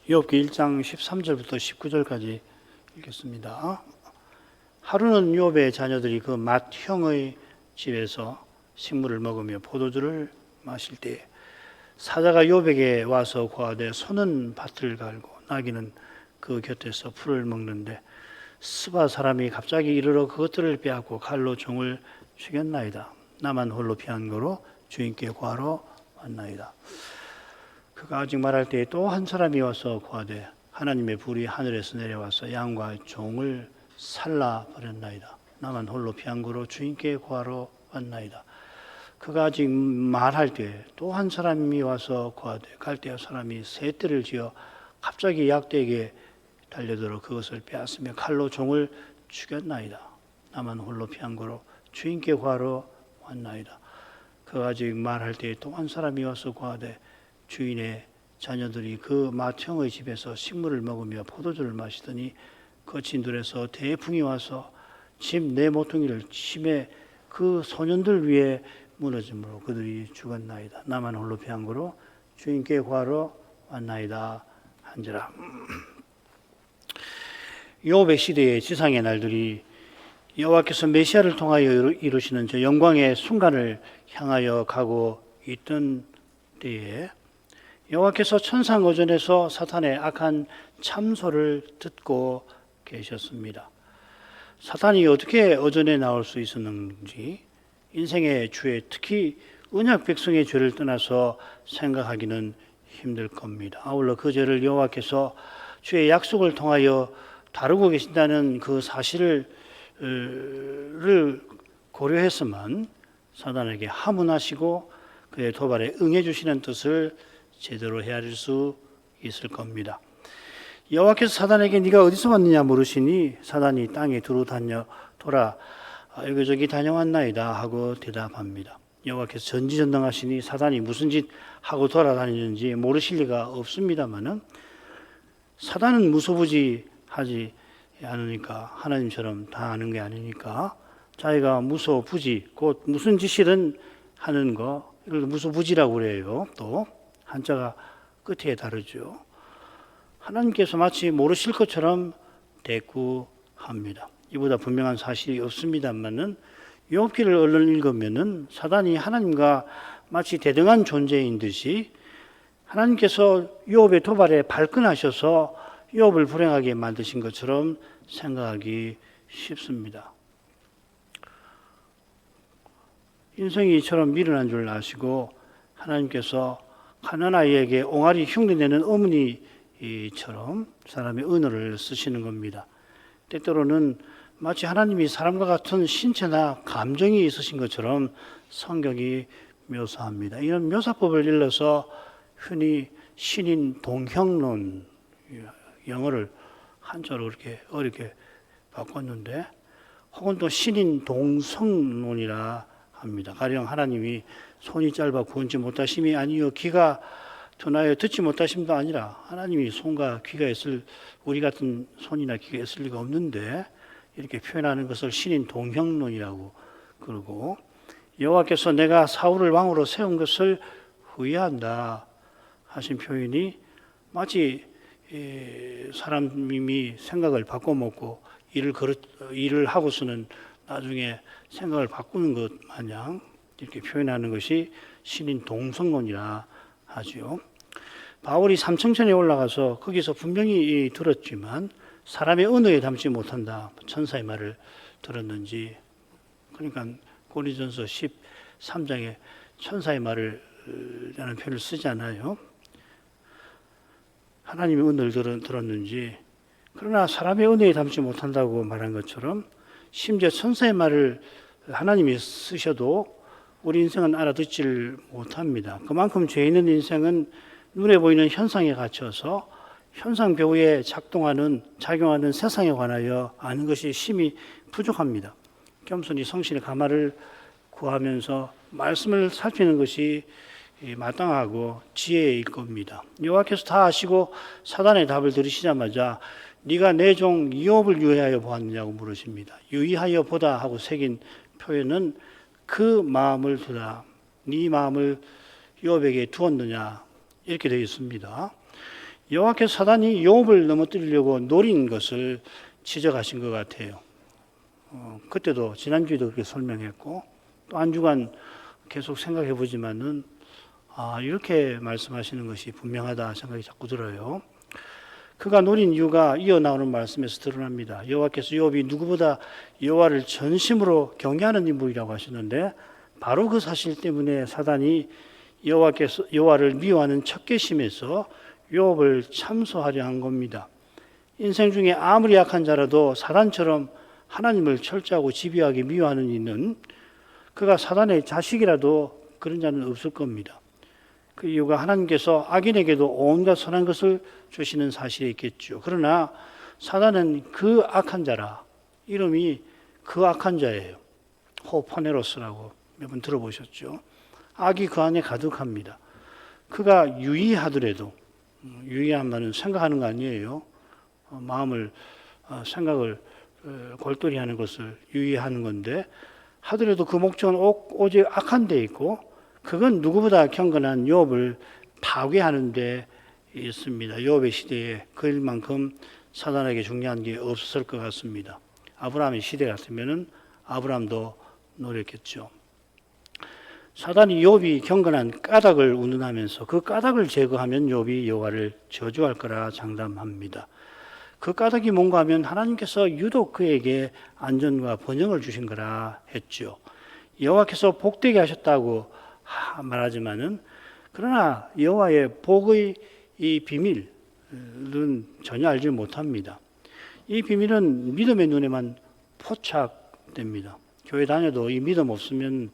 욥기 1장 13절부터 19절까지 읽겠습니다. 하루는 욥의 자녀들이 그 맏 형의 집에서 식물을 먹으며 포도주를 마실 때에 사자가 욥에게 와서 고하되 소는 밭을 갈고 나귀는 그 곁에서 풀을 먹는데 스바 사람이 갑자기 이르러 그것들을 빼앗고 칼로 종을 죽였나이다. 나만 홀로 피한 거로 주인께 고하러 왔나이다. 그가 아직 말할 때에 또 한 사람이 와서 고하되 하나님의 불이 하늘에서 내려와서 양과 종을 살라 버렸나이다. 나만 홀로 피한 거로 주인께 고하러 왔나이다. 그가 아직 말할 때에 또 한 사람이 와서 고하되 갈대아 사람이 새 떼를 지어 갑자기 약대에게 달려들어 그것을 빼앗으며 칼로 종을 죽였나이다. 나만 홀로 피한 거로 주인께 고하러 왔나이다. 그가 아직 말할 때에 또 한 사람이 와서 고하되 주인의 자녀들이 그 맏형의 집에서 식물을 먹으며 포도주를 마시더니 거친 들에서 대풍이 와서 집 네 모퉁이를 침에 그 소년들 위에 무너짐으로 그들이 죽었나이다. 나만 홀로 피한 거로 주인께 구하러 왔나이다 한지라. 욥의 시대의 지상의 날들이 여호와께서 메시아를 통하여 이루시는 저 영광의 순간을 향하여 가고 있던 때에 여호와께서 천상어전에서 사탄의 악한 참소를 듣고 계셨습니다. 사탄이 어떻게 어전에 나올 수 있었는지 인생의 죄, 특히 언약 백성의 죄를 떠나서 생각하기는 힘들 겁니다. 아울러 그 죄를 여호와께서 주의 약속을 통하여 다루고 계신다는 그 사실을 고려해서만 사탄에게 하문하시고 그의 도발에 응해 주시는 뜻을 제대로 헤아릴 수 있을 겁니다. 여호와께서 사탄에게 네가 어디서 왔느냐 물으시니 사탄이 땅에 두루 돌아 여기저기 다녀왔나이다 하고 대답합니다. 여호와께서 전지전능하시니 사탄이 무슨 짓 하고 돌아다니는지 모르실 리가 없습니다만은 사탄은 무소부지하지 않으니까 하나님처럼 다 아는 게 아니니까 자기가 무소부지 곧 무슨 짓이든 하는 거 이걸 무소부지라고 그래요. 또 한자가 끝에 다르죠. 하나님께서 마치 모르실 것처럼 대꾸합니다. 이보다 분명한 사실이 없습니다만은 욥기를 얼른 읽으면은 사단이 하나님과 마치 대등한 존재인 듯이 하나님께서 욥의 도발에 발끈하셔서 욥을 불행하게 만드신 것처럼 생각하기 쉽습니다. 인생이 이처럼 미련한 줄 아시고 하나님께서 가난아이에게 옹알이 흉내내는 어머니처럼 사람의 언어를 쓰시는 겁니다. 때때로는 마치 하나님이 사람과 같은 신체나 감정이 있으신 것처럼 성경이 묘사합니다. 이런 묘사법을 일러서 흔히 신인 동형론, 영어를 한자로 이렇게 어렵게 바꿨는데 혹은 또 신인 동성론이라 합니다. 가령 하나님이 손이 짧아 구원치 못하심이 아니요 귀가 둔하여 듣지 못하심도 아니라 하나님이 손과 귀가 있을 우리 같은 손이나 귀가 있을 리가 없는데 이렇게 표현하는 것을 신인 동형론이라고 그러고 여호와께서 내가 사울을 왕으로 세운 것을 후회한다 하신 표현이 마치 사람이 생각을 바꿔먹고 일을 하고서는 나중에 생각을 바꾸는 것 마냥 이렇게 표현하는 것이 신인 동성론이라 하죠. 바울이 삼층천에 올라가서 거기서 분명히 들었지만 사람의 언어에 담지 못한다. 천사의 말을 들었는지 그러니까 고린도전서 13장에 천사의 말을 라는 표현을 쓰지 않아요. 하나님의 언어를 들었는지 그러나 사람의 언어에 담지 못한다고 말한 것처럼 심지어 천사의 말을 하나님이 쓰셔도 우리 인생은 알아듣지를 못합니다. 그만큼 죄 있는 인생은 눈에 보이는 현상에 갇혀서 현상 배후에 작용하는 세상에 관하여 아는 것이 심히 부족합니다. 겸손히 성신의 감화를 구하면서 말씀을 살피는 것이 마땅하고 지혜일 겁니다. 여호와께서 다 아시고 사단의 답을 들으시자마자 네가 내 종 이욥을 유의하여 보았느냐고 물으십니다. 유의하여 보다 하고 새긴 표현은 그 마음을 두다. 네 마음을 이욥에게 두었느냐 이렇게 되어 있습니다. 여호와께서 사단이 욥을 넘어뜨리려고 노린 것을 지적하신 것 같아요. 그때도 지난주에도 그렇게 설명했고 또 한 주간 계속 생각해 보지만은 이렇게 말씀하시는 것이 분명하다 생각이 자꾸 들어요. 그가 노린 이유가 이어나오는 말씀에서 드러납니다. 여호와께서 욥이 누구보다 여호와를 전심으로 경외하는 인물이라고 하시는데 바로 그 사실 때문에 사단이 여호와를 미워하는 척계심에서 욥을 참소하려 한 겁니다. 인생 중에 아무리 약한 자라도 사단처럼 하나님을 철저하고 집요하게 미워하는 이는 그가 사단의 자식이라도 그런 자는 없을 겁니다. 그 이유가 하나님께서 악인에게도 온갖 선한 것을 주시는 사실이 있겠죠. 그러나 사단은 그 악한 자라. 이름이 그 악한 자예요. 호포네로스라고 몇 번 들어보셨죠. 악이 그 안에 가득합니다. 그가 유의하더라도, 유의한 말은 생각하는 거 아니에요. 생각을 골똘히 하는 것을 유의하는 건데 하더라도 그 목적은 오직 악한 데 있고 그건 누구보다 경건한 욥을 파괴하는 데 있습니다. 욥의 시대에 그 일만큼 사단에게 중요한 게 없었을 것 같습니다. 아브라함의 시대 같으면 아브라함도 노렸겠죠. 사단이 욥이 경건한 까닭을 운운하면서 그 까닭을 제거하면 욥이 여호와를 저주할 거라 장담합니다. 그 까닭이 뭔가 하면 하나님께서 유독 그에게 안전과 번영을 주신 거라 했죠. 여호와께서 복되게 하셨다고 말하지만은 그러나 여호와의 복의 이 비밀은 전혀 알지 못합니다. 이 비밀은 믿음의 눈에만 포착됩니다. 교회 다녀도 이 믿음 없으면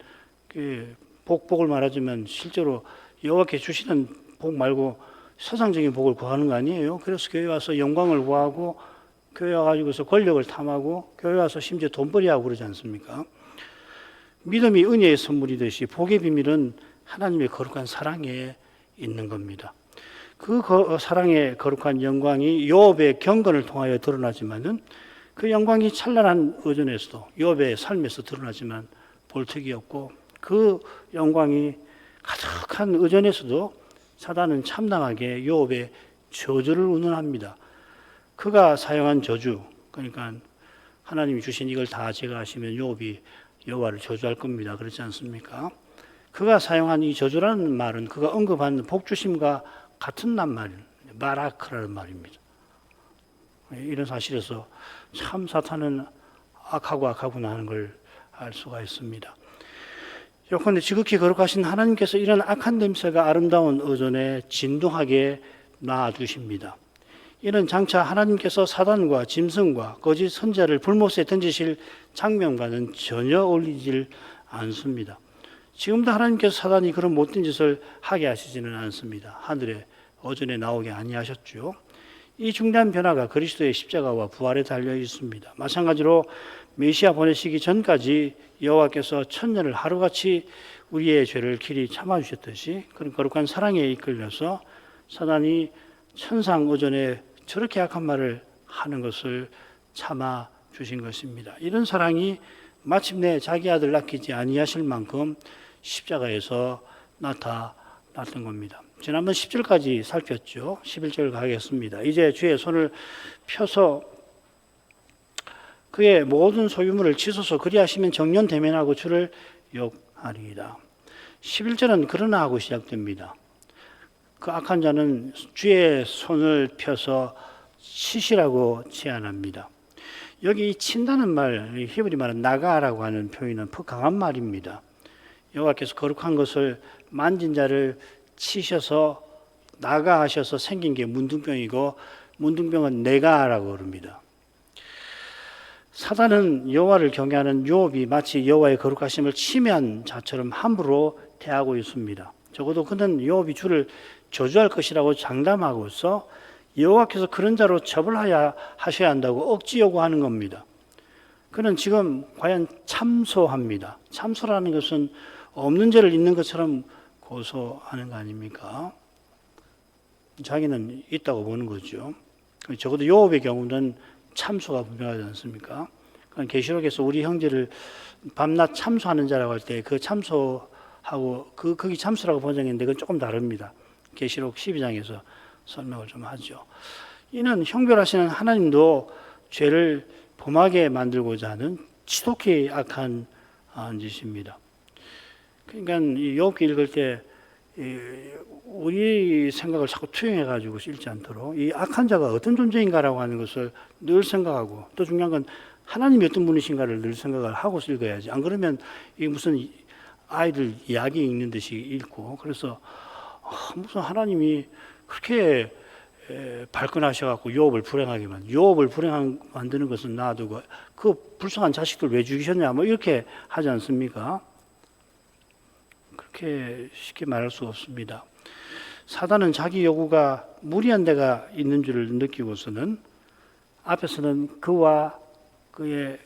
복을 말하지만 실제로 여호와께 주시는 복 말고 세상적인 복을 구하는 거 아니에요. 그래서 교회 와서 영광을 구하고 교회 와가지고서 권력을 탐하고 교회 와서 심지어 돈벌이하고 그러지 않습니까? 믿음이 은혜의 선물이듯이 복의 비밀은 하나님의 거룩한 사랑에 있는 겁니다. 그 사랑의 거룩한 영광이 욥의 경건을 통하여 드러나지만은 그 영광이 찬란한 의존에서도 욥의 삶에서 드러나지만 볼 턱이 없고 그 영광이 가득한 의존에서도 사단은 참담하게 욥의 저주를 운운합니다. 그가 사용한 저주, 그러니까 하나님이 주신 이걸 다 제거하시면 욥이 여호와를 저주할 겁니다. 그렇지 않습니까? 그가 사용한 이 저주라는 말은 그가 언급한 복주심과 같은 낱말, 마라크라는 말입니다. 이런 사실에서 참 사탄은 악하구나 하는 걸 알 수가 있습니다. 요컨대 지극히 거룩하신 하나님께서 이런 악한 냄새가 아름다운 의존에 진동하게 놔두십니다. 이는 장차 하나님께서 사단과 짐승과 거짓 선지자를 불못에 던지실 장면과는 전혀 어울리질 않습니다. 지금도 하나님께서 사단이 그런 못된 짓을 하게 하시지는 않습니다. 하늘에 어전에 나오게 아니하셨죠. 이 중대한 변화가 그리스도의 십자가와 부활에 달려 있습니다. 마찬가지로 메시아 보내시기 전까지 여호와께서 천년을 하루같이 우리의 죄를 길이 참아주셨듯이 그런 거룩한 사랑에 이끌려서 사단이 천상의존에 저렇게 악한 말을 하는 것을 참아 주신 것입니다. 이런 사랑이 마침내 자기 아들 낳기지 아니하실 만큼 십자가에서 나타났던 겁니다. 지난번 10절까지 살폈죠. 11절 가겠습니다. 이제 주의 손을 펴서 그의 모든 소유물을 치소서 그리하시면 정년 대면하고 주를 욕하리이다. 11절은 그러나 하고 시작됩니다. 그 악한 자는 주의 손을 펴서 치시라고 제안합니다. 여기 친다는 말, 히브리 말은 나가라고 하는 표현은 강한 말입니다. 여호와께서 거룩한 것을 만진 자를 치셔서 나가하셔서 생긴 게 문둥병이고 문둥병은 내가라고 그럽니다. 사단은 여호와를 경외하는 욥이 마치 여호와의 거룩하심을 침해한 자처럼 함부로 대하고 있습니다. 적어도 그는 욥이 주를 저주할 것이라고 장담하고서 여호와께서 그런 자로 처벌하셔야 한다고 억지 요구하는 겁니다. 그는 지금 과연 참소합니다. 참소라는 것은 없는 죄를 있는 것처럼 고소하는 거 아닙니까? 자기는 있다고 보는 거죠. 적어도 욥의 경우는 참소가 분명하지 않습니까? 계시록에서 우리 형제를 밤낮 참소하는 자라고 할 때 그 참소하고 거기 참소라고 번역했는데 그건 조금 다릅니다. 계시록 12장에서 설명을 좀 하죠. 이는 형별하시는 하나님도 죄를 범하게 만들고자 하는 지독히 악한 짓입니다. 그러니까 이 욥기 읽을 때 우리 생각을 자꾸 투영해 가지고 읽지 않도록 이 악한 자가 어떤 존재인가라고 하는 것을 늘 생각하고, 또 중요한 건 하나님이 어떤 분이신가를 늘 생각을 하고 읽어야지. 안 그러면 이게 무슨 아이들 이야기 읽는 듯이 읽고, 그래서 무슨 하나님이 그렇게 발끈하셔갖고 욥을 불행하게 욥을 만드는 것은 놔두고 그 불쌍한 자식들 왜 죽이셨냐 뭐 이렇게 하지 않습니까? 그렇게 쉽게 말할 수 없습니다. 사단은 자기 요구가 무리한 데가 있는 줄을 느끼고서는 앞에서는 그와 그의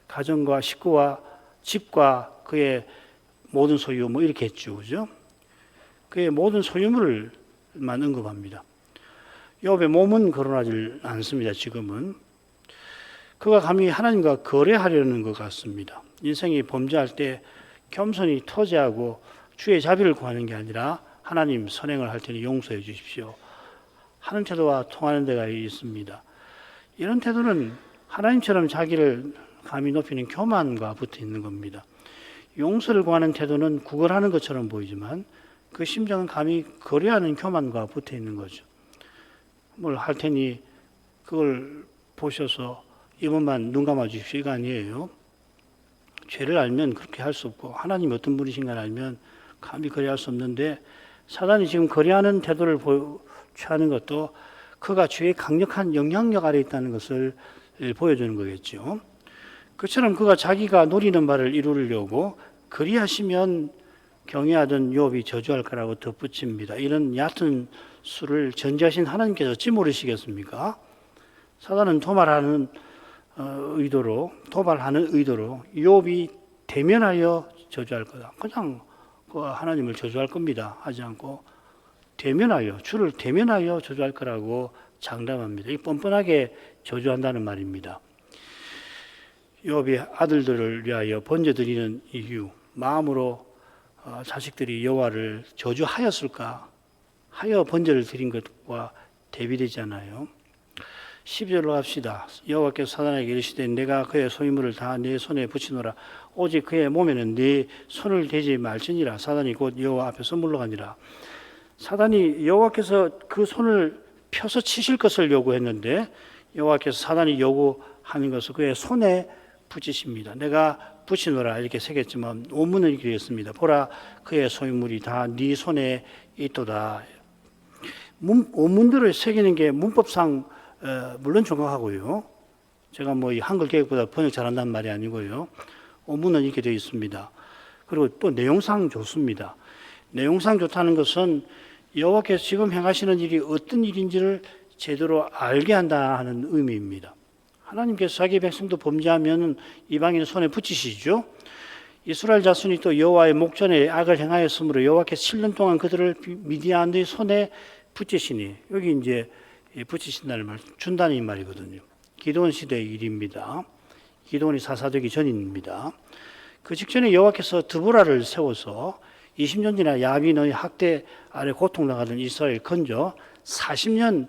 가정과 식구와 집과 그의 모든 소유 뭐 이렇게 했죠, 그죠? 그의 모든 소유물을만 언급합니다. 욥의 몸은 거론하지 않습니다. 지금은 그가 감히 하나님과 거래하려는 것 같습니다. 인생이 범죄할 때 겸손히 터지하고 주의 자비를 구하는 게 아니라 하나님 선행을 할 테니 용서해 주십시오 하는 태도와 통하는 데가 있습니다. 이런 태도는 하나님처럼 자기를 감히 높이는 교만과 붙어 있는 겁니다. 용서를 구하는 태도는 구걸하는 것처럼 보이지만 그 심정은 감히 거래하는 교만과 붙어 있는 거죠. 뭘 할 테니 그걸 보셔서 이번만 눈 감아 주십시오 이거 아니에요. 죄를 알면 그렇게 할 수 없고 하나님이 어떤 분이신가 알면 감히 거래할 수 없는데, 사단이 지금 거래하는 태도를 취하는 것도 그가 죄의 강력한 영향력 아래 있다는 것을 보여주는 거겠죠. 그처럼 그가 자기가 노리는 바를 이루려고 그리하시면 경외하던 욥이 저주할 거라고 덧붙입니다. 이런 얕은 수를 전지하신 하나님께서 어찌 모르시겠습니까? 사단은 도발하는 의도로 욥이 대면하여 저주할 거다. 그냥 하나님을 저주할 겁니다. 하지 않고 주를 대면하여 저주할 거라고 장담합니다. 이 뻔뻔하게 저주한다는 말입니다. 욥이 아들들을 위하여 번제드리는 이유, 마음으로 자식들이 여호와를 저주하였을까 하여 번제를 드린 것과 대비되잖아요. 12절로 합시다. 여호와께서 사단에게 이르시되 내가 그의 소유물을 다 내 손에 붙이노라. 오직 그의 몸에는 네 손을 대지 말지니라. 사단이 곧 여호와 앞에서 물러가니라. 사단이 여호와께서 그 손을 펴서 치실 것을 요구했는데 여호와께서 사단이 요구하는 것을 그의 손에 붙이십니다. 내가 붙이노라 이렇게 새겼지만 원문은 이렇게 되었습니다. 보라 그의 소유물이 다 네 손에 있도다. 원문대로 새기는 게 문법상 물론 정확하고요. 제가 뭐 이 한글 개혁보다 번역 잘한다는 말이 아니고요. 원문은 이렇게 되어 있습니다. 그리고 또 내용상 좋습니다. 내용상 좋다는 것은 여호와께서 지금 행하시는 일이 어떤 일인지를 제대로 알게 한다 하는 의미입니다. 하나님께서 자기 백성도 범죄하면 이방인 손에 붙이시죠. 이스라엘 자손이 또 여호와의 목전에 악을 행하였으므로 여호와께서 7년 동안 그들을 미디안의 손에 붙이시니, 여기 이제 붙이신다는 말, 준다는 말이거든요. 기드온 시대의 일입니다. 기드온이 사사되기 전입니다. 그 직전에 여호와께서 드보라를 세워서 20년 지나 야빈의 학대 아래 고통당하던 이스라엘 건져 40년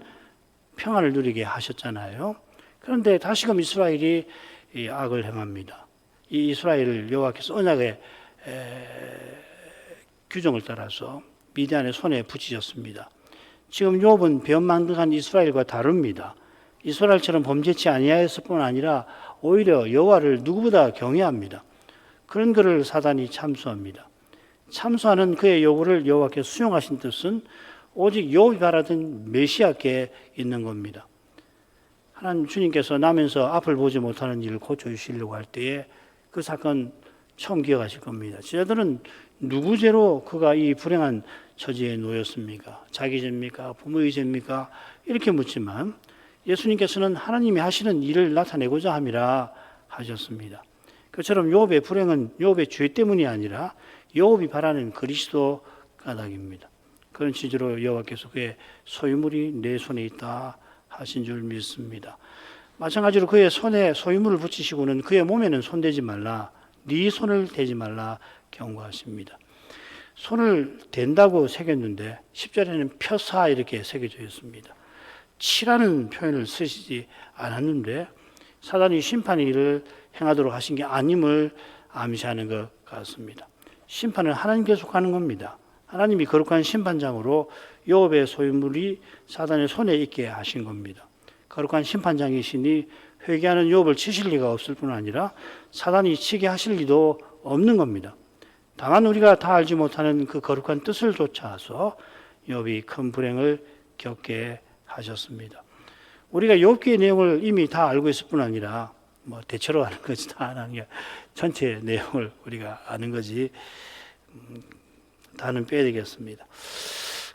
평안을 누리게 하셨잖아요. 그런데 다시금 이스라엘이 이 악을 행합니다. 이 이스라엘을 여호와께서 언약의 규정을 따라서 미디안의 손에 붙이셨습니다. 지금 욥은 변만득한 이스라엘과 다릅니다. 이스라엘처럼 범죄치 아니하였을 뿐 아니라 오히려 여호와를 누구보다 경외합니다. 그런 그를 사단이 참수합니다. 참수하는 그의 요구를 여호와께서 수용하신 뜻은 오직 욥이 바라던 메시아께 있는 겁니다. 하나님 주님께서 나면서 앞을 보지 못하는 일을 고쳐주시려고 할 때에 그 사건 처음 기억하실 겁니다. 제자들은 누구 죄로 그가 이 불행한 처지에 놓였습니까? 자기 죄입니까? 부모의 죄입니까? 이렇게 묻지만 예수님께서는 하나님이 하시는 일을 나타내고자 함이라 하셨습니다. 그처럼 욥의 불행은 욥의 죄 때문이 아니라 욥이 바라는 그리스도 까닭입니다. 그런 취지로 여호와께서 그의 소유물이 내 손에 있다 하신 줄 믿습니다. 마찬가지로 그의 손에 소유물을 붙이시고는 그의 몸에는 손대지 말라, 네 손을 대지 말라 경고하십니다. 손을 댄다고 새겼는데 10절에는 펴사 이렇게 새겨져 있습니다. 치라는 표현을 쓰시지 않았는데 사단이 심판의 일을 행하도록 하신 게 아님을 암시하는 것 같습니다. 심판은 하나님께서 하는 겁니다. 하나님이 거룩한 심판장으로 욥의 소유물이 사단의 손에 있게 하신 겁니다. 거룩한 심판장이시니 회개하는 욥을 치실 리가 없을 뿐 아니라 사단이 치게 하실 리도 없는 겁니다. 다만 우리가 다 알지 못하는 그 거룩한 뜻을 쫓아서 욥이 큰 불행을 겪게 하셨습니다. 우리가 욥기의 내용을 이미 다 알고 있을 뿐 아니라 뭐 대체로 아는 거지 다 아는 게 전체 내용을 우리가 아는 거지 다는 빼야 되겠습니다.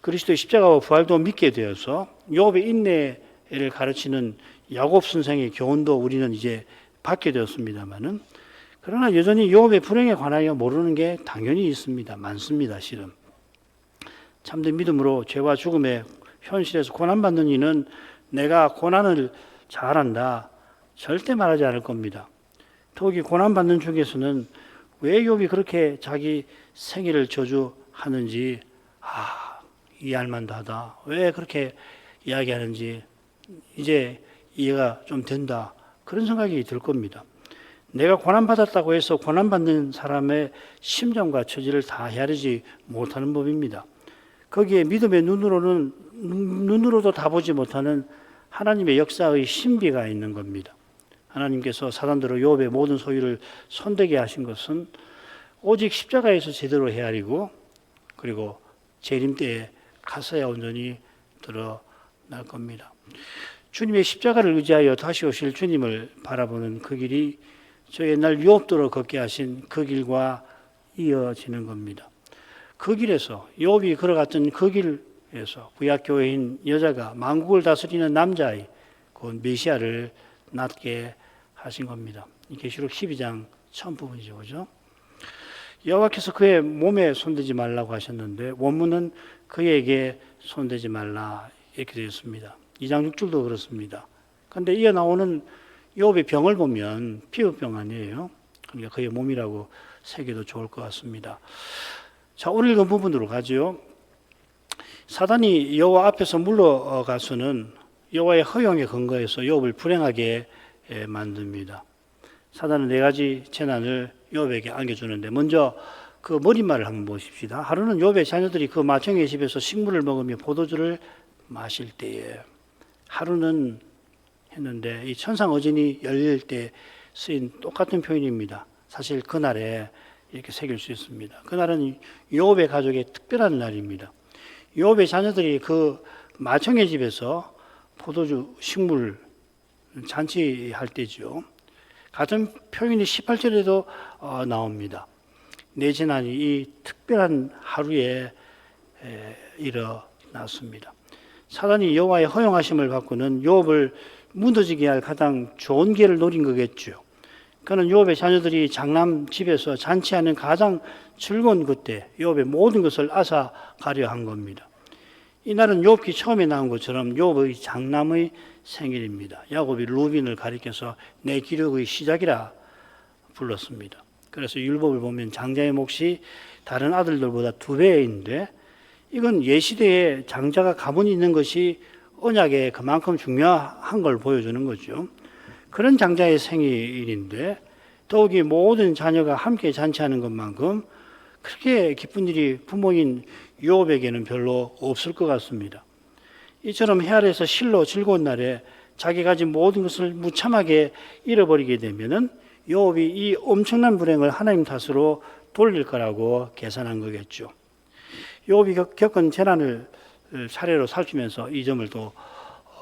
그리스도의 십자가와 부활도 믿게 되어서 욥의 인내를 가르치는 야곱 선생의 교훈도 우리는 이제 받게 되었습니다만은 그러나 여전히 욥의 불행에 관하여 모르는 게 당연히 있습니다. 많습니다. 실은 참된 믿음으로 죄와 죽음의 현실에서 고난받는 이는 내가 고난을 잘한다 절대 말하지 않을 겁니다. 더욱이 고난받는 중에서는 왜 욥이 그렇게 자기 생애를 저주하는지 이해할 만하다. 왜 그렇게 이야기하는지 이제 이해가 좀 된다. 그런 생각이 들 겁니다. 내가 고난받았다고 해서 고난받는 사람의 심정과 처지를 다 헤아리지 못하는 법입니다. 거기에 믿음의 눈으로도 다 보지 못하는 하나님의 역사의 신비가 있는 겁니다. 하나님께서 사단으로 욥의 모든 소유를 손대게 하신 것은 오직 십자가에서 제대로 헤아리고 그리고 재림 때에 가서야 온전히 드러날 겁니다. 주님의 십자가를 의지하여 다시 오실 주님을 바라보는 그 길이 저 옛날 욥도로 걷게 하신 그 길과 이어지는 겁니다. 그 길에서 욥이 걸어갔던 그 길에서 구약교회인 여자가 만국을 다스리는 남자의 그 메시아를 낳게 하신 겁니다. 계시록 12장 처음 부분이죠. 그죠? 여호와께서 그의 몸에 손대지 말라고 하셨는데 원문은 그에게 손대지 말라 이렇게 되어 있습니다. 2장 6절도 그렇습니다. 그런데 이어 나오는 욥의 병을 보면 피부병 아니에요. 그러니까 그의 몸이라고 새겨도 좋을 것 같습니다. 자, 오늘 읽은 부분으로 가죠. 사단이 여호와 앞에서 물러가서는 여호와의 허용에 근거해서 욥을 불행하게 만듭니다. 사단은 네 가지 재난을 욥에게 안겨주는데 먼저 그 머릿말을 한번 보십시다. 하루는 욥의 자녀들이 그 마청의 집에서 식물을 먹으며 포도주를 마실 때에 하루는 했는데 이 천상어진이 열릴 때 쓰인 똑같은 표현입니다. 사실 그날에 이렇게 새길 수 있습니다. 그날은 욥의 가족의 특별한 날입니다. 욥의 자녀들이 그 마청의 집에서 포도주 식물 잔치할 때죠. 같은 표현이 18절에도 나옵니다. 내 재난이 이 특별한 하루에 일어났습니다. 사단이 여호와의 허용하심을 받고는 욥을 무너지게 할 가장 좋은 기회를 노린 거겠죠. 그는 욥의 자녀들이 장남 집에서 잔치하는 가장 즐거운 그때 욥의 모든 것을 앗아가려 한 겁니다. 이날은 욥기 처음에 나온 것처럼 욥의 장남의 생일입니다. 야곱이 루빈을 가리켜서 내 기력의 시작이라 불렀습니다. 그래서 율법을 보면 장자의 몫이 다른 아들들보다 2배인데 이건 예시대에 장자가 가문이 있는 것이 언약에 그만큼 중요한 걸 보여주는 거죠. 그런 장자의 생일인데 더욱이 모든 자녀가 함께 잔치하는 것만큼 그렇게 기쁜 일이 부모인 욥에게는 별로 없을 것 같습니다. 이처럼 헤아려서 실로 즐거운 날에 자기 가진 모든 것을 무참하게 잃어버리게 되면은 욥이 이 엄청난 불행을 하나님 탓으로 돌릴 거라고 계산한 거겠죠. 욥이 겪은 재난을 사례로 살피면서 이 점을 또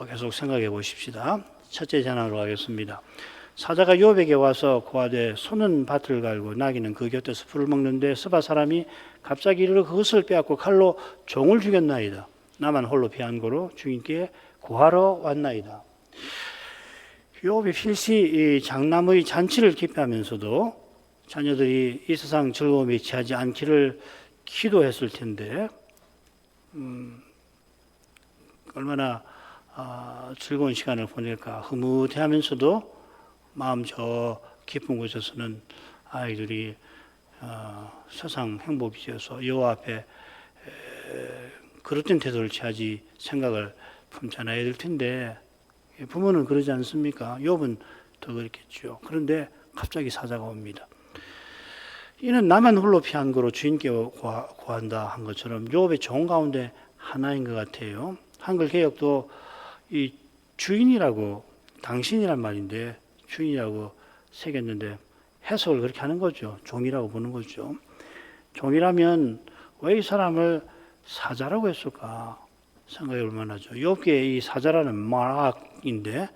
계속 생각해 보십시다. 첫째 재난으로 가겠습니다. 사자가 욥에게 와서 고하되 소는 밭을 갈고 나귀는 그 곁에서 풀을 먹는데 스바 사람이 갑자기 이르러 그것을 빼앗고 칼로 종을 죽였나이다. 나만 홀로 피한 고로 주인께 고하러 왔나이다. 욥이 필시 이 장남의 잔치를 기뻐하면서도 자녀들이 이 세상 즐거움에 취하지 않기를 기도했을 텐데 얼마나 즐거운 시간을 보낼까 흐뭇해하면서도 마음 저 깊은 곳에서는 아이들이 세상 행복이어서 여호와 앞에 그릇된 태도를 취하지 생각을 품지 않아야 될 텐데 부모는 그러지 않습니까? 욥은 더 그렇겠죠. 그런데 갑자기 사자가 옵니다. 이는 나만 홀로 피한 거로 주인께 구한다 한 것처럼 욥의 종 가운데 하나인 것 같아요. 한글 개역도 이 주인이라고 당신이란 말인데 주인이라고 새겼는데 해석을 그렇게 하는 거죠. 종이라고 보는 거죠. 종이라면 왜 이 사람을 사자라고 했을까 생각해 볼 만하죠. 욥기에 이 사자라는 마락인데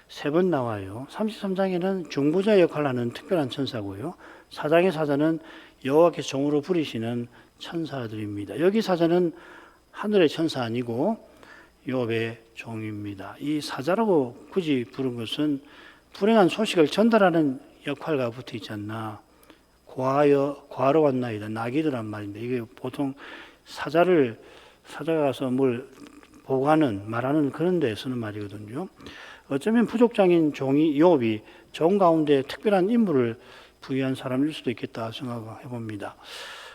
3번 나와요. 33장에는 중보자 역할을 하는 특별한 천사고요. 4장의 사자는 여호와께서 종으로 부리시는 천사들입니다. 여기 사자는 하늘의 천사 아니고 욥의 종입니다. 이 사자라고 굳이 부른 것은 불행한 소식을 전달하는 역할과 붙어 있지 않나. 과로 왔나이다. 나귀들란 말인데 이게 보통 사자가 가서 뭘 보고하는 말하는 그런 데 쓰는 말이거든요. 어쩌면 부족장인 종이 욥이 종 가운데 특별한 임무를 부여한 사람일 수도 있겠다 생각해 봅니다.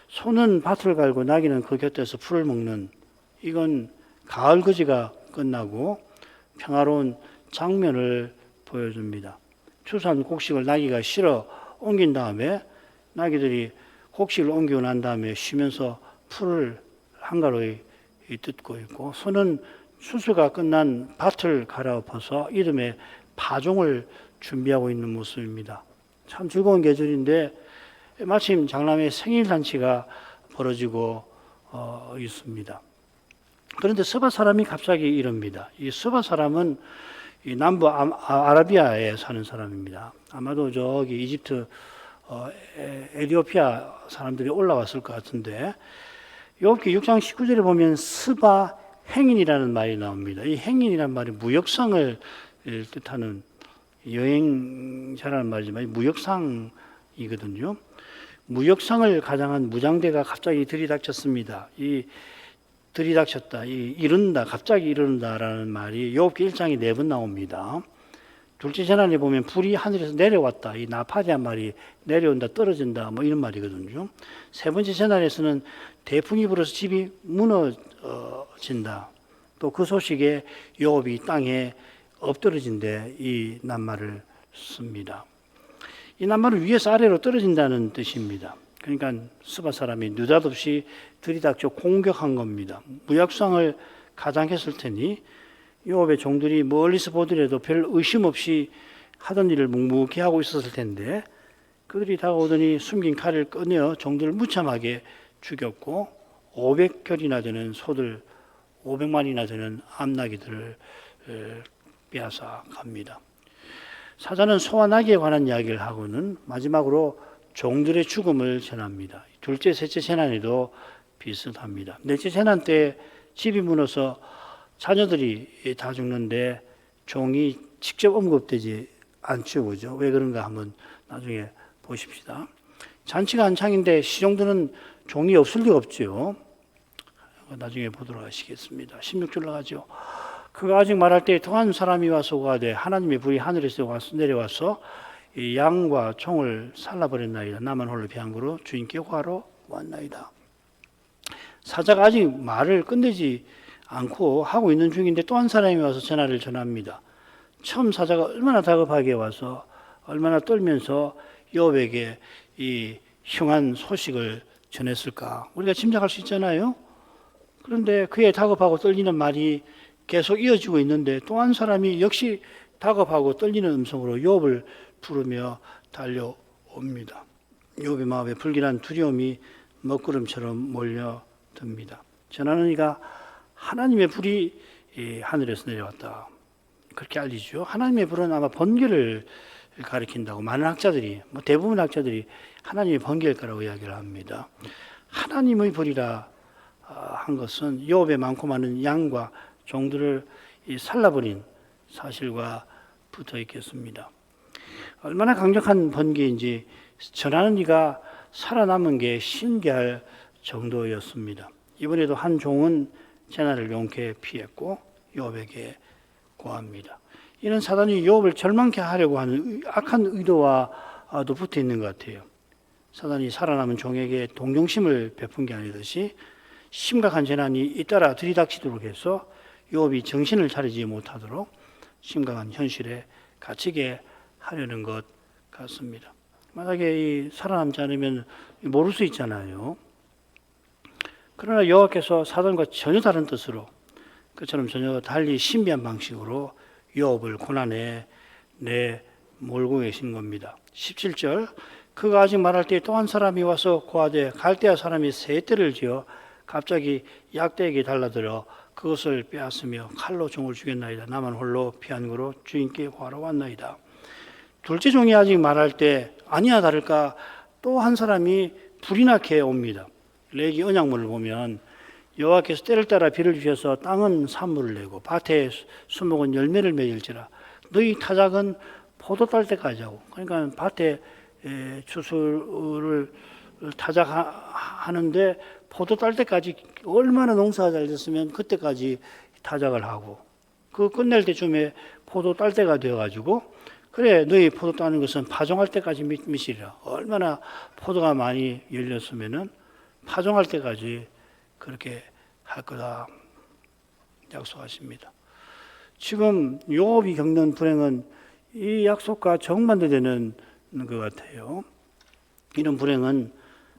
소는 밭을 갈고 나귀는 그 곁에서 풀을 먹는 이건 가을 거지가 끝나고 평화로운 장면을 보여줍니다. 추수한 곡식을 나귀가 실어 옮긴 다음에 나귀들이 곡식을 옮기고 난 다음에 쉬면서 풀을 한가로이 뜯고 있고 소는 추수가 끝난 밭을 갈아엎어서 이듬해 파종을 준비하고 있는 모습입니다. 참 즐거운 계절인데 마침 장남의 생일 잔치가 벌어지고 있습니다. 그런데 서바 사람이 갑자기 이럽니다. 이 서바 사람은 이 남부 아라비아에 사는 사람입니다. 아마도 저기 이집트, 에티오피아 사람들이 올라왔을 것 같은데 욥기 6장 19절에 보면 스바 행인이라는 말이 나옵니다. 이 행인이라는 말이 무역상을 뜻하는 여행자라는 말이지만 무역상이거든요. 무역상을 가장한 무장대가 갑자기 들이닥쳤습니다. 이른다, 갑자기 이른다라는 말이 욥기 1장에 4번 나옵니다. 둘째 재난에 보면 불이 하늘에서 내려왔다. 이 나파대한 말이 내려온다, 떨어진다, 뭐 이런 말이거든요. 세 번째 재난에서는 대풍이 불어서 집이 무너진다. 또 그 소식에 욥이 땅에 엎드러진데 이 낱말을 씁니다. 이 낱말은 위에서 아래로 떨어진다는 뜻입니다. 그러니까 스바 사람이 느닷없이 들이닥쳐 공격한 겁니다. 무역상을 가장했을 테니 욥의 종들이 멀리서 보더라도 별 의심 없이 하던 일을 묵묵히 하고 있었을 텐데 그들이 다가오더니 숨긴 칼을 꺼내어 종들을 무참하게 죽였고 500결이나 되는 소들 500마리나 되는 암나귀들을 빼앗아 갑니다. 사자는 소와 나귀에 관한 이야기를 하고는 마지막으로 종들의 죽음을 전합니다. 둘째, 셋째 재난에도 비슷합니다. 넷째 재난 때 집이 무너서 자녀들이 다 죽는데 종이 직접 언급되지 않죠. 그죠? 왜 그런가 한번 나중에 보십시다. 잔치가 한창인데 시종들은 종이 없을 리가 없죠. 나중에 보도록 하시겠습니다. 16절 나가죠. 그가 아직 말할 때 또 한 사람이 와서 고하되 하나님의 불이 하늘에서 내려와서 이 양과 총을 살라버렸나이다. 나만 홀로 피한 거로 주인께 구하러 왔나이다. 사자가 아직 말을 끝내지 않고 하고 있는 중인데 또 한 사람이 와서 전화를 전합니다. 처음 사자가 얼마나 다급하게 와서 얼마나 떨면서 욥에게 이 흉한 소식을 전했을까 우리가 짐작할 수 있잖아요. 그런데 그의 다급하고 떨리는 말이 계속 이어지고 있는데 또 한 사람이 역시 다급하고 떨리는 음성으로 욥을 부르며 달려옵니다. 욥의 마음에 불길한 두려움이 먹구름처럼 몰려듭니다. 전하는 이가 하나님의 불이 하늘에서 내려왔다. 그렇게 알리죠. 하나님의 불은 아마 번개를 가리킨다고 많은 학자들이, 대부분 학자들이 하나님의 번개일 거라고 이야기를 합니다. 하나님의 불이라 한 것은 욥의 많고 많은 양과 종들을 살라버린 사실과 붙어 있겠습니다. 얼마나 강력한 번개인지 전하는 이가 살아남은 게 신기할 정도였습니다. 이번에도 한 종은 재난을 용케 피했고 욥에게 고합니다. 이는 사단이 욥을 절망케 하려고 하는 악한 의도와도 붙어 있는 것 같아요. 사단이 살아남은 종에게 동정심을 베푼 게 아니듯이 심각한 재난이 잇따라 들이닥치도록 해서 욥이 정신을 차리지 못하도록 심각한 현실에 갇히게 하려는 것 같습니다. 만약에 살아남지 않으면 모를 수 있잖아요. 그러나 여호와께서 사단과 전혀 다른 뜻으로 그처럼 전혀 달리 신비한 방식으로 욥을 고난에 내몰고 계신 겁니다. 17절 그가 아직 말할 때 또 한 사람이 와서 고하되 갈대아 사람이 세 떼를 지어 갑자기 약대에게 달라들어 그것을 빼앗으며 칼로 종을 죽였나이다. 나만 홀로 피한 거로 주인께 구하러 왔나이다. 둘째 종이 아직 말할 때 아니야 다를까 또 한 사람이 불이 나게 옵니다. 레기 언약문을 보면 여호와께서 때를 따라 비를 주셔서 땅은 산물을 내고 밭에 수목은 열매를 맺을지라 너희 타작은 포도 딸 때까지 하고 그러니까 밭에 추수를 타작하는데 포도 딸 때까지 얼마나 농사가 잘 됐으면 그때까지 타작을 하고 그 끝낼 때쯤에 포도 딸 때가 되어가지고 그래 너희 포도 따는 것은 파종할 때까지 미시리라. 얼마나 포도가 많이 열렸으면은 파종할 때까지 그렇게 할 거다 약속하십니다. 지금 욥이 겪는 불행은 이 약속과 정반대되는 것 같아요. 이런 불행은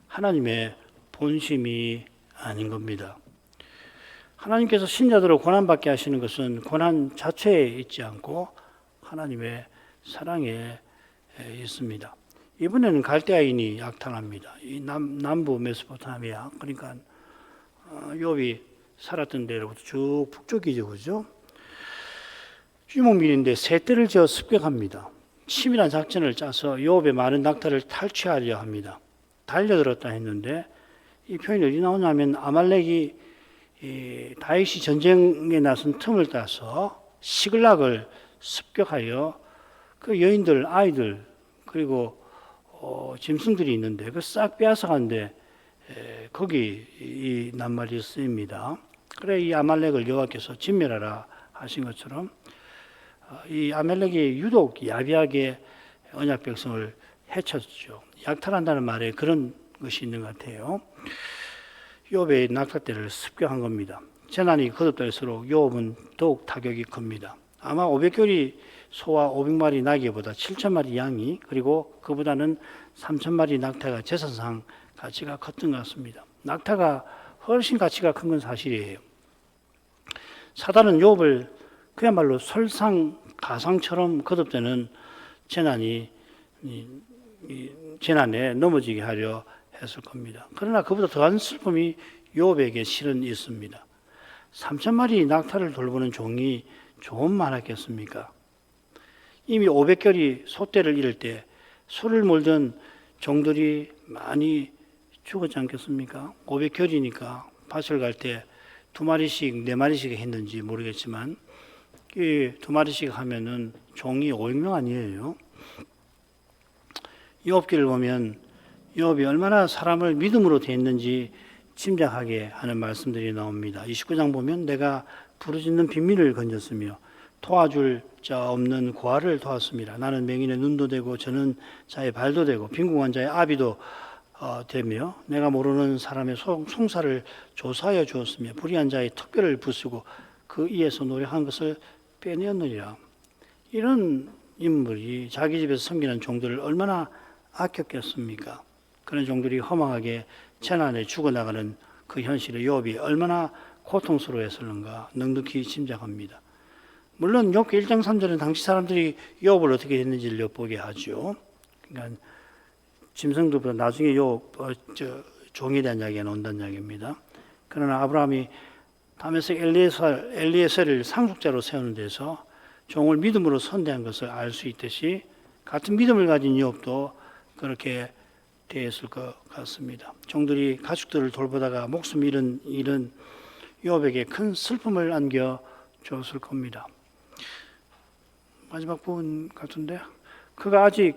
하나님의 본심이 아닌 겁니다. 하나님께서 신자들을 고난받게 하시는 것은 고난 자체에 있지 않고 하나님의 사랑에 있습니다. 이번에는 갈대아인이 약탈합니다. 이 남부 메소포타미아 그러니까 욥이 살았던 데로부터 쭉 북쪽이죠, 그죠? 유목민인데 세 떼를 지어 습격합니다. 치밀한 작전을 짜서 욥의 많은 낙타를 탈취하려 합니다. 달려들었다 했는데 이 표현이 어디 나오냐면 아말렉이 다윗이 전쟁에 나선 틈을 따서 시글락을 습격하여 그 여인들, 아이들 그리고 짐승들이 있는데 그 싹 빼앗아간데 거기 이 낱말이 쓰입니다. 그래 이 아말렉을 여호와께서 진멸하라 하신 것처럼 이 아말렉이 유독 야비하게 언약 백성을 해쳤죠. 약탈한다는 말에 그런 것이 있는 것 같아요. 욥의 낙타떼를 습격한 겁니다. 재난이 거듭될수록 욥은 더욱 타격이 큽니다. 아마 500결이 소와 500마리 나귀보다 7,000마리 양이 그리고 그보다는 3,000마리 낙타가 재산상 가치가 컸던 것 같습니다. 낙타가 훨씬 가치가 큰 건 사실이에요. 사단은 욥을 그야말로 설상가상처럼 거듭되는 재난에 넘어지게 하려 했을 겁니다. 그러나 그보다 더한 슬픔이 욥에게 실은 있습니다. 3,000마리 낙타를 돌보는 종이 좀 많았겠습니까? 이미 500결이 소떼를 잃을 때 소를 몰던 종들이 많이 죽었지 않겠습니까? 500결이니까 밭을 갈 때 2마리씩 4마리씩 했는지 모르겠지만 이 2마리씩 하면은 종이 500명 아니에요. 욥기를 보면 욥이 얼마나 사람을 믿음으로 대했는지 짐작하게 하는 말씀들이 나옵니다. 29장 보면 내가 부르짖는 빈민을 건졌으며 도와줄 자 없는 고아를 도왔습니다. 나는 맹인의 눈도 되고 저는 자의 발도 되고 빈궁한 자의 아비도 되며 내가 모르는 사람의 송사를 조사하여 주었으며 불의한 자의 특별을 부수고 그 이에서 노력한 것을 빼내었느니라. 이런 인물이 자기 집에서 섬기는 종들을 얼마나 아꼈겠습니까? 그런 종들이 허망하게 재난에 죽어나가는 그 현실에 욥이 얼마나 고통스러워했을는가 넉넉히 짐작합니다. 물론 욥기 1장 3절은 당시 사람들이 욥을 어떻게 했는지를 엿보게 하죠. 그러니까 짐승들보다 나중에 종에 대한 이야기가 나온다는 이야기입니다. 그러나 아브라함이 다메섹 엘리에셀을 상속자로 세우는 데서 종을 믿음으로 선대한 것을 알 수 있듯이 같은 믿음을 가진 욥도 그렇게 대했을 것 같습니다. 종들이 가축들을 돌보다가 목숨 잃은 일은 욥에게 큰 슬픔을 안겨줬을 겁니다. 마지막 부분 같은데 그가 아직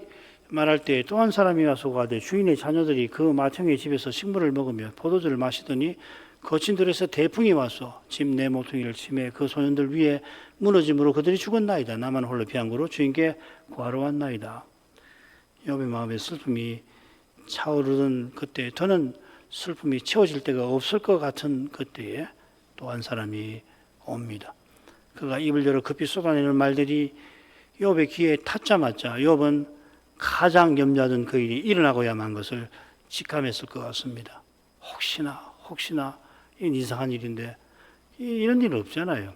말할 때 또 한 사람이 와서 가되 주인의 자녀들이 그 맏형의 집에서 식물을 먹으며 포도주를 마시더니 거친 들에서 대풍이 와서 집 내 모퉁이를 치매 그 소년들 위에 무너짐으로 그들이 죽었나이다. 나만 홀로 피한 거로 주인께 구하러 왔나이다. 욥의 마음의 슬픔이 차오르던 그때 더는 슬픔이 채워질 때가 없을 것 같은 그때에 또 한 사람이 옵니다. 그가 입을 열어 급히 쏟아내는 말들이 욥의 귀에 닿자마자 욥은 가장 염려하던 그 일이 일어나고야만 것을 직감했을 것 같습니다. 혹시나 이건 이상한 일인데 이런 일은 없잖아요.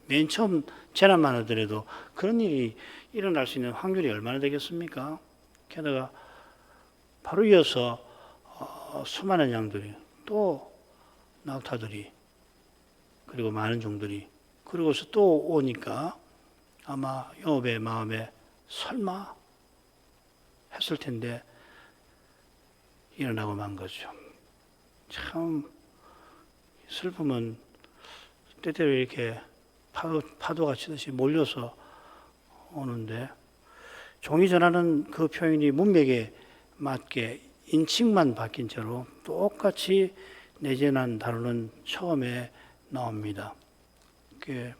맨 처음 재난만 하더라도 그런 일이 일어날 수 있는 확률이 얼마나 되겠습니까? 게다가 바로 이어서 수많은 양들이 또 낙타들이 그리고 많은 종들이 그리고서 또 오니까 아마 욥의 마음에 설마 했을 텐데 일어나고 만 거죠. 참 슬픔은 때때로 이렇게 파도가 치듯이 몰려서 오는데 종이 전하는 그 표현이 문맥에 맞게 인칭만 바뀐 채로 똑같이 내재난 단어는 처음에 나옵니다. 그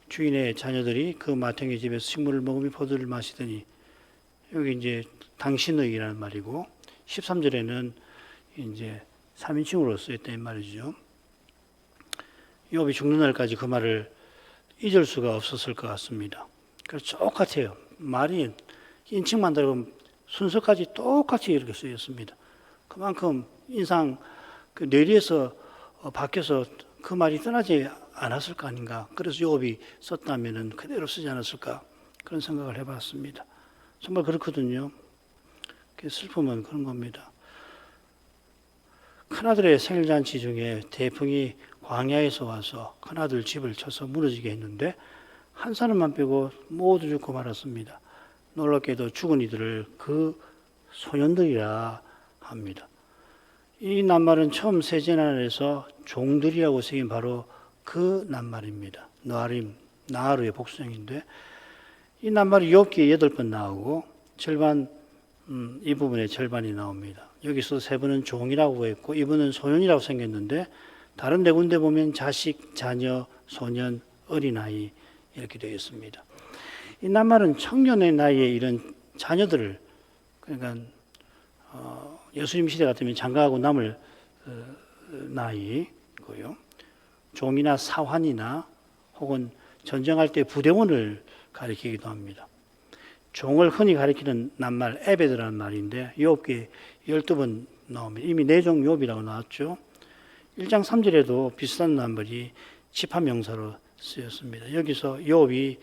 주인의 자녀들이 그 마탱이 집에서 식물을 먹으며 포도를 마시더니 여기 이제 당신의라는 말이고 13절에는 이제 3인칭으로 쓰였다는 말이죠. 욥이 죽는 날까지 그 말을 잊을 수가 없었을 것 같습니다. 그래서 똑같아요. 말이 인칭만 다르고 순서까지 똑같이 이렇게 쓰였습니다. 그만큼 인상 그 뇌리에서 바뀌어서 그 말이 떠나지 않았을 거 아닌가. 그래서 욥이 썼다면은 그대로 쓰지 않았을까 그런 생각을 해봤습니다. 정말 그렇거든요. 슬픔은 그런 겁니다. 큰아들의 생일잔치 중에 태풍이 광야에서 와서 큰아들 집을 쳐서 무너지게 했는데 한 사람만 빼고 모두 죽고 말았습니다. 놀랍게도 죽은 이들을 그 소년들이라 합니다. 이 낱말은 처음 세제난에서 종들이라고 쓰인 바로 그 낱말입니다. 나하루의 복수형인데 이 낱말이 욥기에 8번 나오고 이 부분에 절반이 나옵니다. 여기서 세 번은 종이라고 했고 이분은 소년이라고 생겼는데 다른 네 군데 보면 자식, 자녀, 소년, 어린아이 이렇게 되어 있습니다. 이 낱말은 청년의 나이에 이른 자녀들을 그러니까 예수님 시대 같으면 장가하고 남을 나이고요. 종이나 사환이나 혹은 전쟁할 때 부대원을 가리키기도 합니다. 종을 흔히 가리키는 낱말 에베드라는 말인데 욥기에 12번 나옵니다. 이미 내종 욥이라고 나왔죠. 1장 3절에도 비슷한 낱말이 집합명사로 쓰였습니다. 여기서 욥이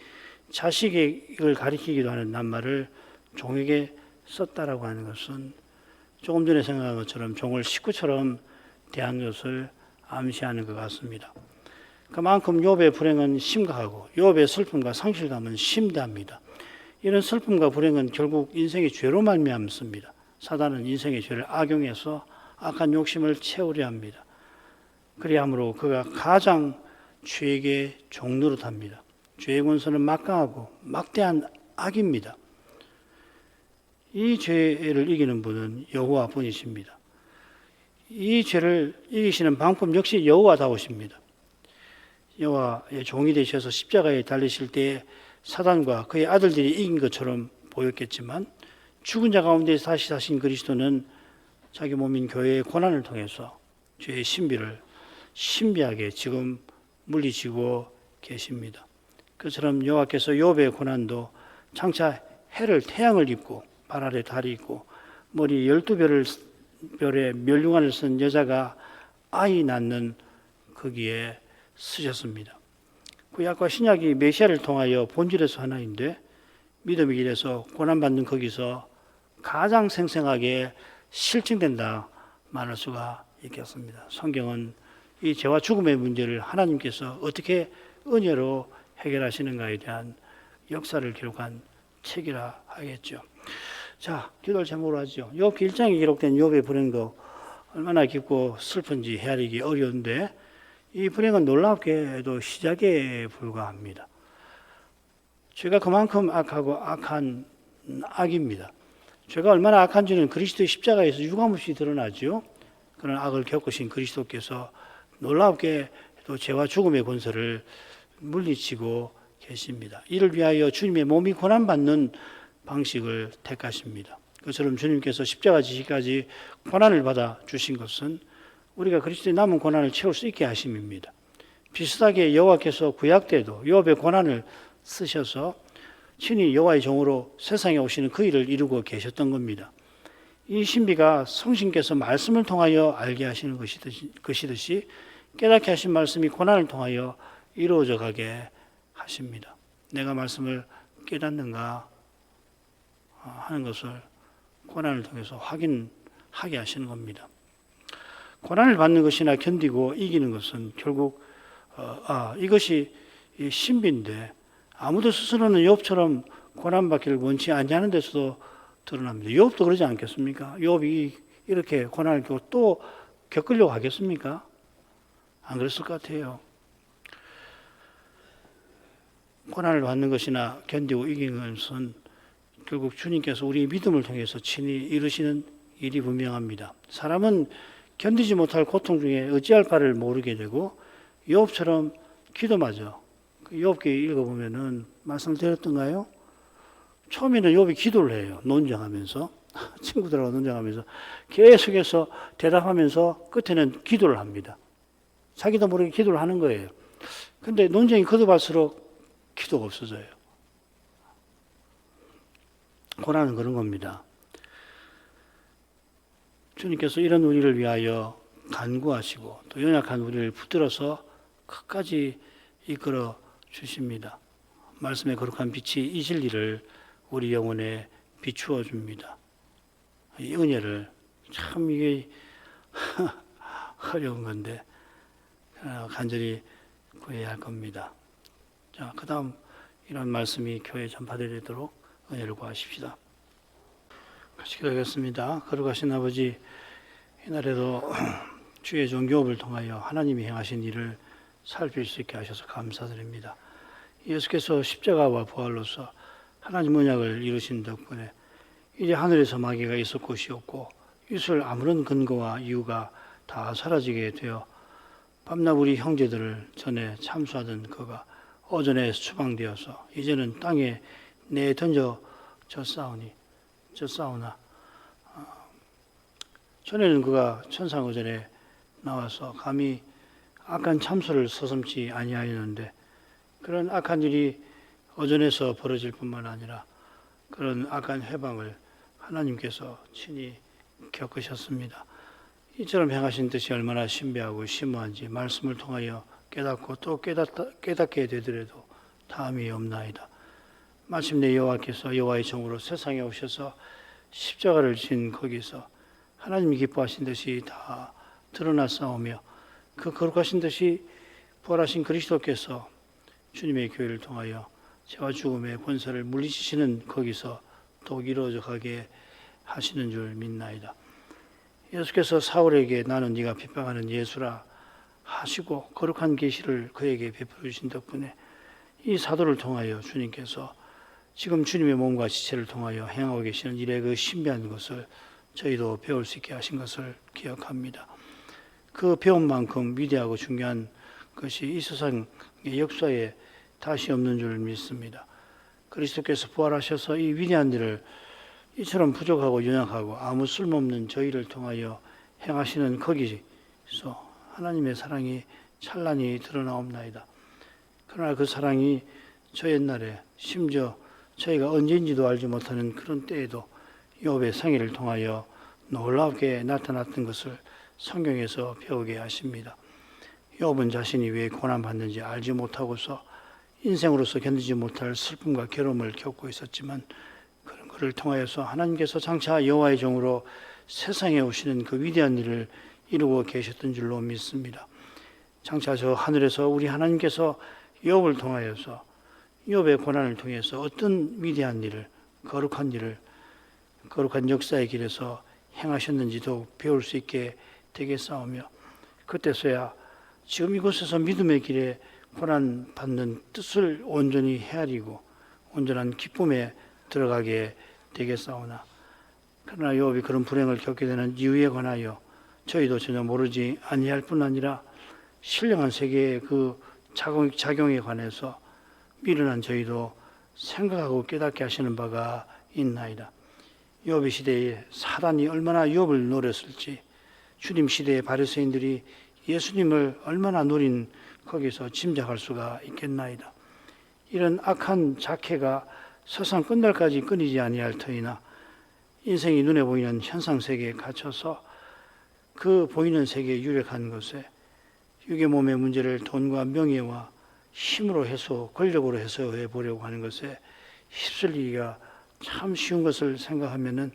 자식을 가리키기도 하는 낱말을 종에게 썼다라고 하는 것은 조금 전에 생각한 것처럼 종을 식구처럼 대한 것을 암시하는 것 같습니다. 그만큼 욥의 불행은 심각하고 욥의 슬픔과 상실감은 심대합니다. 이런 슬픔과 불행은 결국 인생의 죄로 말미암습니다. 사단은 인생의 죄를 악용해서 악한 욕심을 채우려 합니다. 그리함으로 그가 가장 죄에게 종노릇합니다. 죄의 권세는 막강하고 막대한 악입니다. 이 죄를 이기는 분은 여호와 분이십니다. 이 죄를 이기시는 방법 역시 여호와다우십니다. 여호와의 종이 되셔서 십자가에 달리실 때에 사단과 그의 아들들이 이긴 것처럼 보였겠지만 죽은 자 가운데 다시 사신 그리스도는 자기 몸인 교회의 고난을 통해서 죄의 신비를 신비하게 지금 물리치고 계십니다. 그처럼 여호와께서 욥의 고난도 장차 태양을 입고 발 아래 달이 있고 머리 12별에 멸류관을 쓴 여자가 아이 낳는 거기에 쓰셨습니다. 구약과 신약이 메시아를 통하여 본질에서 하나인데 믿음의 길에서 고난받는 거기서 가장 생생하게 실증된다 말할 수가 있겠습니다. 성경은 이 죄와 죽음의 문제를 하나님께서 어떻게 은혜로 해결하시는가에 대한 역사를 기록한 책이라 하겠죠. 자, 기도를 제목으로 하죠. 욥기 1장에 기록된 욥의 불행도 얼마나 깊고 슬픈지 헤아리기 어려운데 이 불행은 놀랍게도 시작에 불과합니다. 죄가 그만큼 악하고 악한 악입니다. 죄가 얼마나 악한지는 그리스도의 십자가에서 유감없이 드러나죠. 그런 악을 겪으신 그리스도께서 놀랍게 또 죄와 죽음의 권세를 물리치고 계십니다. 이를 위하여 주님의 몸이 고난받는 방식을 택하십니다. 그처럼 주님께서 십자가 지시까지 고난을 받아 주신 것은 우리가 그리스도의 남은 고난을 채울 수 있게 하심입니다. 비슷하게 여호와께서 구약 때도 욥의 고난을 쓰셔서 친히 여호와의 종으로 세상에 오시는 그 일을 이루고 계셨던 겁니다. 이 신비가 성신께서 말씀을 통하여 알게 하시는 것이듯이 깨닫게 하신 말씀이 고난을 통하여 이루어져 가게 하십니다. 내가 말씀을 깨닫는가 하는 것을 고난을 통해서 확인하게 하시는 겁니다. 고난을 받는 것이나 견디고 이기는 것은 결국 이것이 신비인데 아무도 스스로는 욥처럼 고난받기를 원치 않냐는 데서도 드러납니다. 욥도 그러지 않겠습니까? 욥이 이렇게 고난을 겪고 또 겪으려고 하겠습니까? 안 그랬을 것 같아요. 고난을 받는 것이나 견디고 이기는 것은 결국 주님께서 우리의 믿음을 통해서 친히 이루시는 일이 분명합니다. 사람은 견디지 못할 고통 중에 어찌할 바를 모르게 되고 욥처럼 기도마저 욥기 읽어보면은 말씀드렸던가요? 처음에는 욥이 기도를 해요. 논쟁하면서 친구들하고 논쟁하면서 계속해서 대답하면서 끝에는 기도를 합니다. 자기도 모르게 기도를 하는 거예요. 근데 논쟁이 거듭할수록 기도가 없어져요. 고난은 그런 겁니다. 주님께서 이런 우리를 위하여 간구하시고 또 연약한 우리를 붙들어서 끝까지 이끌어 주십니다. 말씀의 거룩한 빛이 이 진리를 우리 영혼에 비추어 줍니다. 이 은혜를 참 이게 어려운 건데 간절히 구해야 할 겁니다. 자, 그 다음 이런 말씀이 교회에 전파되도록 은혜를 구하십시다. 같이 기도하겠습니다. 거룩하신 아버지, 이날에도 주의 종 욥을 통하여 하나님이 행하신 일을 살필 수 있게 하셔서 감사드립니다. 예수께서 십자가와 부활로서 하나님 언약을 이루신 덕분에 이제 하늘에서 마귀가 있을 곳이 없고 있을 아무런 근거와 이유가 다 사라지게 되어 밤낮 우리 형제들을 전에 참수하던 그가 오전에 추방되어서 이제는 땅에 내던져졌사오나 전에는 그가 천상오전에 나와서 감히 악한 참소를 서슴지 아니하였는데 그런 악한 일이 오전에서 벌어질 뿐만 아니라 그런 악한 해방을 하나님께서 친히 겪으셨습니다. 이처럼 행하신 뜻이 얼마나 신비하고 심오한지 말씀을 통하여 깨닫고 또 깨닫게 되더라도 다함이 없나이다. 마침내 여호와께서 여호와의 종으로 세상에 오셔서 십자가를 진 거기서 하나님이 기뻐하신 뜻이 다 드러났사오며 그 거룩하신 뜻이 부활하신 그리스도께서 주님의 교회를 통하여 죄와 죽음의 권세를 물리치시는 거기서 또 이루어져 가게 하시는 줄 믿나이다. 예수께서 사울에게 나는 네가 핍박하는 예수라 하시고 거룩한 계시를 그에게 베풀어 주신 덕분에 이 사도를 통하여 주님께서 지금 주님의 몸과 지체를 통하여 행하고 계시는 일의 그 신비한 것을 저희도 배울 수 있게 하신 것을 기억합니다. 그 배운 만큼 위대하고 중요한 것이 이 세상의 역사에 다시 없는 줄 믿습니다. 그리스도께서 부활하셔서 이 위대한 일을 이처럼 부족하고 연약하고 아무 쓸모없는 저희를 통하여 행하시는 거기서 하나님의 사랑이 찬란히 드러나옵나이다. 그러나 그 사랑이 저 옛날에 심지어 저희가 언제인지도 알지 못하는 그런 때에도 욥의 생애를 통하여 놀랍게 나타났던 것을 성경에서 배우게 하십니다. 욥은 자신이 왜 고난받는지 알지 못하고서 인생으로서 견디지 못할 슬픔과 괴로움을 겪고 있었지만 그런 것을 통하여서 하나님께서 장차 여호와의 종으로 세상에 오시는 그 위대한 일을 이루고 계셨던 줄로 믿습니다. 장차 저 하늘에서 우리 하나님께서 욥을 통하여서 욥의 고난을 통해서 어떤 위대한 일을 거룩한 역사의 길에서 행하셨는지도 배울 수 있게 되겠사오며 그때서야 지금 이곳에서 믿음의 길에 고난받는 뜻을 온전히 헤아리고 온전한 기쁨에 들어가게 되겠사오나 그러나 욥이 그런 불행을 겪게 되는 이유에 관하여 저희도 전혀 모르지 아니할 뿐 아니라 신령한 세계의 그 작용에 관해서 미련한 저희도 생각하고 깨닫게 하시는 바가 있나이다. 욥의 시대에 사단이 얼마나 욥을 노렸을지, 주님 시대의 바리새인들이 예수님을 얼마나 노린 거기서 짐작할 수가 있겠나이다. 이런 악한 작해가 세상 끝날까지 끊이지 아니할 터이나 인생이 눈에 보이는 현상 세계에 갇혀서 그 보이는 세계에 유력한 것에 육의 몸의 문제를 돈과 명예와 힘으로 해소, 권력으로 해소해 보려고 하는 것에 휩쓸리기가 참 쉬운 것을 생각하면은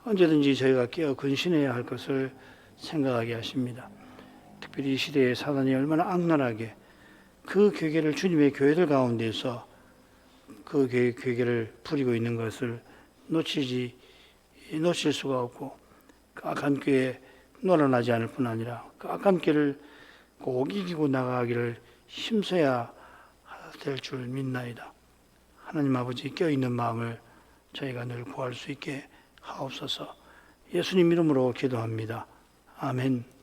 언제든지 저희가 깨어 근신해야 할 것을 생각하게 하십니다. 특별히 이 시대에 사단이 얼마나 악랄하게 그 괴계를 주님의 교회들 가운데서 그 괴계를 부리고 있는 것을 놓칠 수가 없고, 그 악한 꾀에 놀아나지 않을 뿐 아니라 그 악한 꾀를 꼭 이기고 나가기를 힘써야 될 줄 믿나이다. 하나님 아버지, 껴있는 마음을 저희가 늘 구할 수 있게 하옵소서. 예수님 이름으로 기도합니다. 아멘.